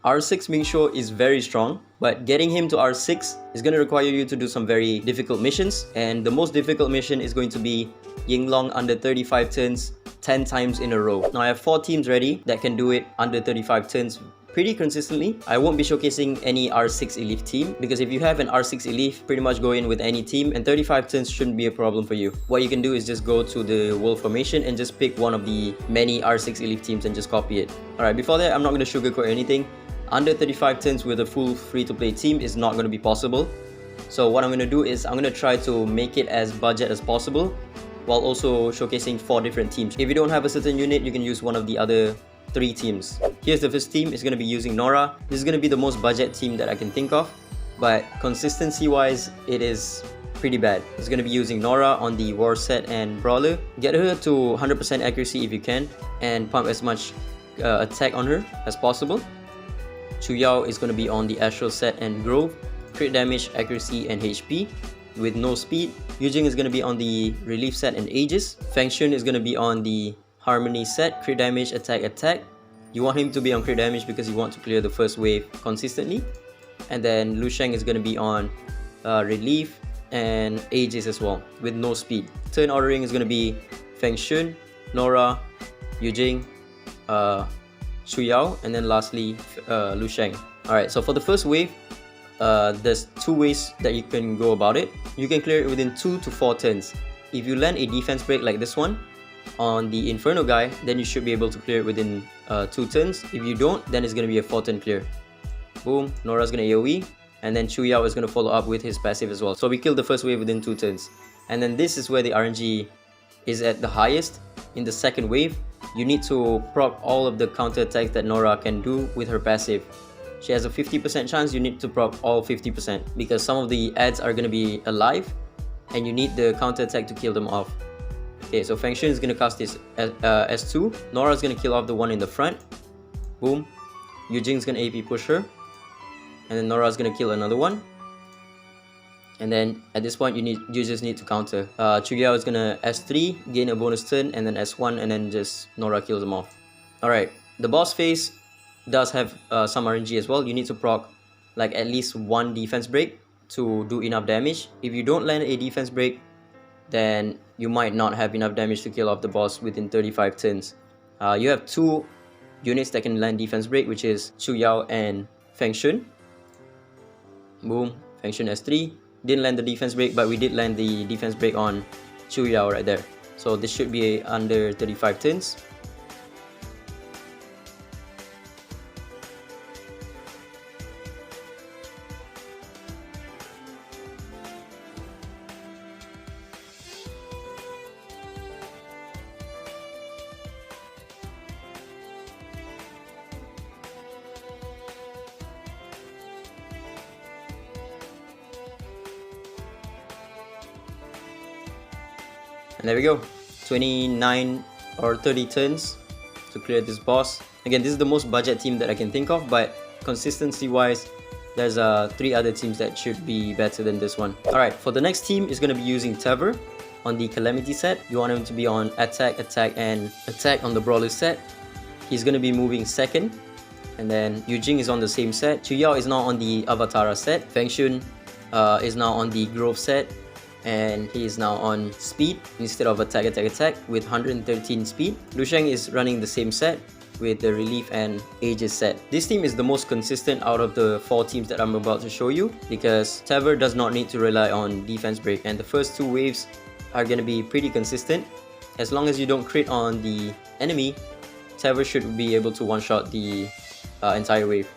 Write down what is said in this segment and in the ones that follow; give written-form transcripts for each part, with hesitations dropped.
R6 Mingsho is very strong, but getting him to R6 is going to require you to do some very difficult missions, and the most difficult mission is going to be Yinglong under 35 turns 10 times in a row. Now I have 4 teams ready that can do it under 35 turns pretty consistently. I won't be showcasing any R6 Elif team because if you have an R6 Elif, pretty much go in with any team and 35 turns shouldn't be a problem for you. What you can do is just go to the world formation and just pick one of the many R6 Elif teams and just copy it. Alright, before that, I'm not going to sugarcoat anything. Under 35 turns with a full free-to-play team is not going to be possible. So what I'm going to do is I'm going to try to make it as budget as possible while also showcasing 4 different teams. If you don't have a certain unit, you can use one of the other 3 teams. Here's the first team. It's going to be using Non-R. This is going to be the most budget team that I can think of, but consistency wise it is pretty bad. It's going to be using Non-R on the War set and Brawler. Get her to 100% accuracy if you can and pump as much attack on her as possible. Chu Yao is going to be on the Astral set and Grove, crit damage, accuracy and HP with no speed. Yujing is going to be on the Relief set and Aegis. Feng Shun is going to be on the Harmony set, crit damage, attack. You want him to be on crit damage because you want to clear the first wave consistently. And then Lu Sheng is going to be on Relief and Aegis as well with no speed. Turn ordering is going to be Feng Shun, Non-R, Yujing, Chu Yao, and then lastly Lu Sheng. Alright, so for the first wave, there's 2 ways that you can go about it. You can clear it within 2 to 4 turns. If you land a defense break like this one on the Inferno guy, then you should be able to clear it within 2 turns. If you don't, then it's going to be a 4-turn clear. Boom, Nora's going to AoE, and then Chu Yao is going to follow up with his passive as well. So we killed the first wave within 2 turns. And then this is where the RNG is at the highest. In the second wave, you need to proc all of the counter attacks that Non-R can do with her passive. She has a 50% chance, you need to proc all 50% because some of the ads are going to be alive and you need the counter attack to kill them off. Okay, so Feng Shun is going to cast this S2. Non-R is going to kill off the one in the front. Boom. Yujing is going to AP push her. And then Non-R is going to kill another one. And then at this point you just need to counter. Chu Yao is gonna S3, gain a bonus turn, and then S1, and then just Non-R kills them off. Alright, the boss phase does have some RNG as well. You need to proc like at least 1 defense break to do enough damage. If you don't land a defense break, then you might not have enough damage to kill off the boss within 35 turns. You have 2 units that can land defense break, which is Chu Yao and Feng Shun. Boom, Feng Shun S3. Didn't land the defense break, but we did land the defense break on Chu Yao right there. So this should be under 35 turns. And there we go, 29 or 30 turns to clear this boss. Again, this is the most budget team that I can think of, but consistency wise, there's 3 other teams that should be better than this one. Alright, for the next team is going to be using Tever on the Calamity set. You want him to be on attack, and attack on the Brawler set. He's going to be moving second. And then Yujing is on the same set. Chu Yao is now on the Avatara set. Feng Shun is now on the Grove set. And he is now on speed instead of attack with 113 speed. Lu Sheng is running the same set with the Relief and Aegis set. This team is the most consistent out of the 4 teams that I'm about to show you because Tever does not need to rely on defense break, and the first 2 waves are going to be pretty consistent. As long as you don't crit on the enemy, Tever should be able to one-shot the entire wave.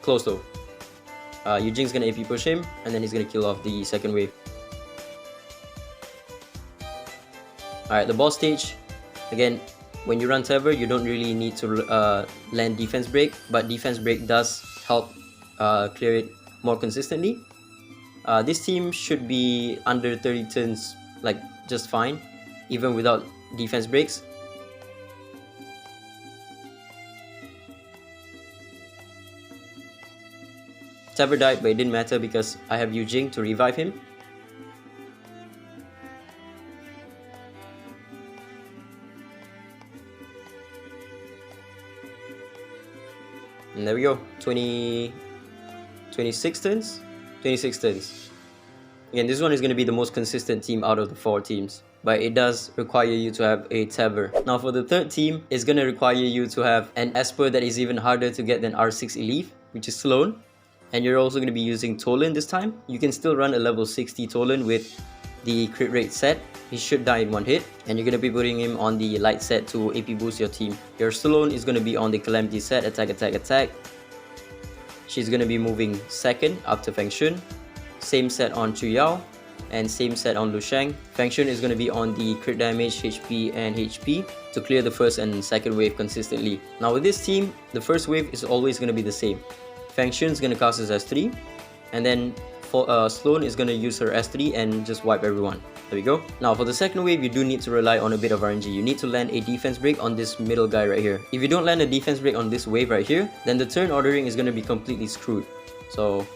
Close though. Yujing's going to AP push him, and then he's going to kill off the second wave. Alright, the boss stage, again, when you run Tever, you don't really need to land defense break, but defense break does help clear it more consistently. This team should be under 30 turns, like just fine, even without defense breaks. Tever died, but it didn't matter because I have Yujing to revive him. And there we go. 26 turns? 26 turns. Again, this one is going to be the most consistent team out of the 4 teams, but it does require you to have a Tabber. Now for the third team, it's going to require you to have an Esper that is even harder to get than R6 Elif, which is Sloan. And you're also going to be using Tolan this time. You can still run a level 60 Tolan with the crit rate set. He should die in one hit, and you're going to be putting him on the light set to AP boost your team. Your Sloan is going to be on the Calamity set, attack, attack, attack. She's going to be moving second after Feng Shun. Same set on Chu Yao, and same set on Lu Shang. Feng Shun is going to be on the crit damage, HP, and HP to clear the first and second wave consistently. Now with this team, the first wave is always going to be the same. Feng Shun is going to cast his S3, and then Sloan is going to use her S3 and just wipe everyone. There we go. Now for the second wave, you do need to rely on a bit of RNG. You need to land a defense break on this middle guy right here. If you don't land a defense break on this wave right here, then the turn ordering is going to be completely screwed. So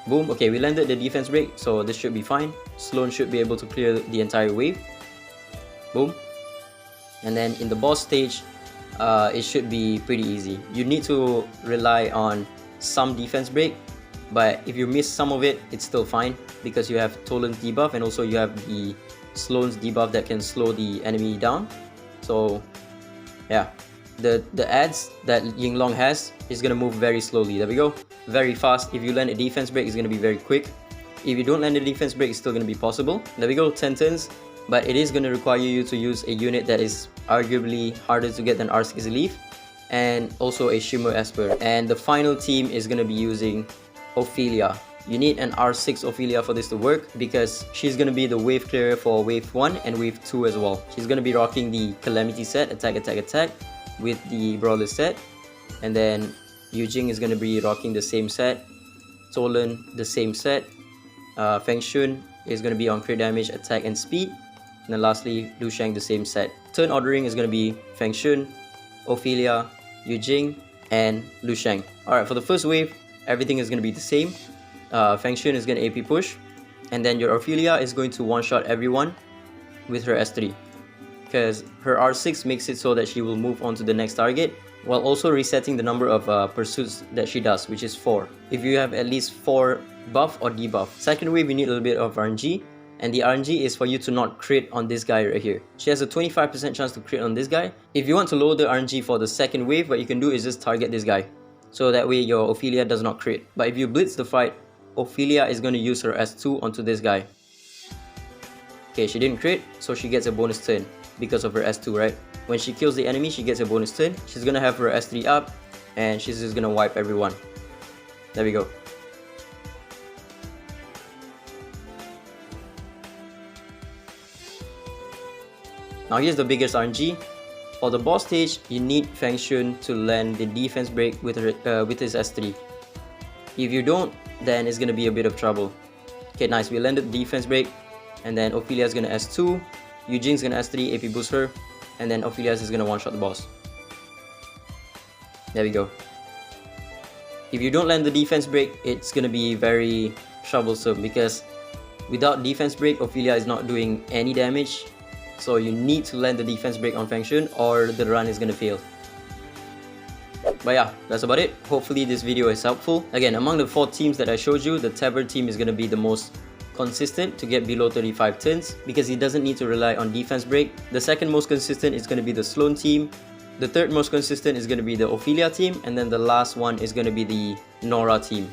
boom. Okay, we landed the defense break, so this should be fine. Sloan should be able to clear the entire wave. Boom. And then in the boss stage, it should be pretty easy. You need to rely on some defense break, but if you miss some of it, it's still fine because you have Tolan's debuff and also you have the Sloan's debuff that can slow the enemy down. So yeah, the ads that Yinglong has is gonna move very slowly. There we go, very fast. If you land a defense break, it's gonna be very quick. If you don't land a defense break, it's still gonna be possible. There we go, 10 turns. But it is going to require you to use a unit that is arguably harder to get than R6 Elif, and also a Shimmer Esper. And the final team is going to be using Ophelia. You need an R6 Ophelia for this to work because she's going to be the wave clearer for wave 1 and wave 2 as well. She's going to be rocking the Calamity set, attack, attack, attack, with the Brawler set. And then Yujing is going to be rocking the same set, Tolan the same set, Feng Shun is going to be on crit damage, attack, and speed. And then lastly, Lu Shang the same set. Turn ordering is going to be Feng Shun, Ophelia, Yujing, and Lu Shang. Alright, for the first wave, everything is going to be the same. Feng Shun is going to AP push, and then your Ophelia is going to one-shot everyone with her S3. Because her R6 makes it so that she will move on to the next target, while also resetting the number of pursuits that she does, which is 4. If you have at least 4 buff or debuff. Second wave, you need a little bit of RNG, and the RNG is for you to not crit on this guy right here. She has a 25% chance to crit on this guy. If you want to lower the RNG for the second wave, what you can do is just target this guy, so that way your Ophelia does not crit. But if you blitz the fight, Ophelia is going to use her S2 onto this guy. Okay, she didn't crit, so she gets a bonus turn because of her S2, right? When she kills the enemy, she gets a bonus turn. She's going to have her S3 up, and she's just going to wipe everyone. There we go. Now here's the biggest RNG. For the boss stage, you need Feng Shun to land the defense break with his S3. If you don't, then it's going to be a bit of trouble. Okay, nice. We landed the defense break, and then Ophelia is going to S2. Yujing's going to S3, AP boost her, and then Ophelia is going to one-shot the boss. There we go. If you don't land the defense break, it's going to be very troublesome because without defense break, Ophelia is not doing any damage. So you need to land the defense break on Feng Shun or the run is going to fail. But yeah, that's about it. Hopefully this video is helpful. Again, among the 4 teams that I showed you, the Tabber team is going to be the most consistent to get below 35 turns because he doesn't need to rely on defense break. The second most consistent is going to be the Sloan team. The third most consistent is going to be the Ophelia team. And then the last one is going to be the Non-R team.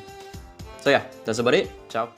So yeah, that's about it. Ciao.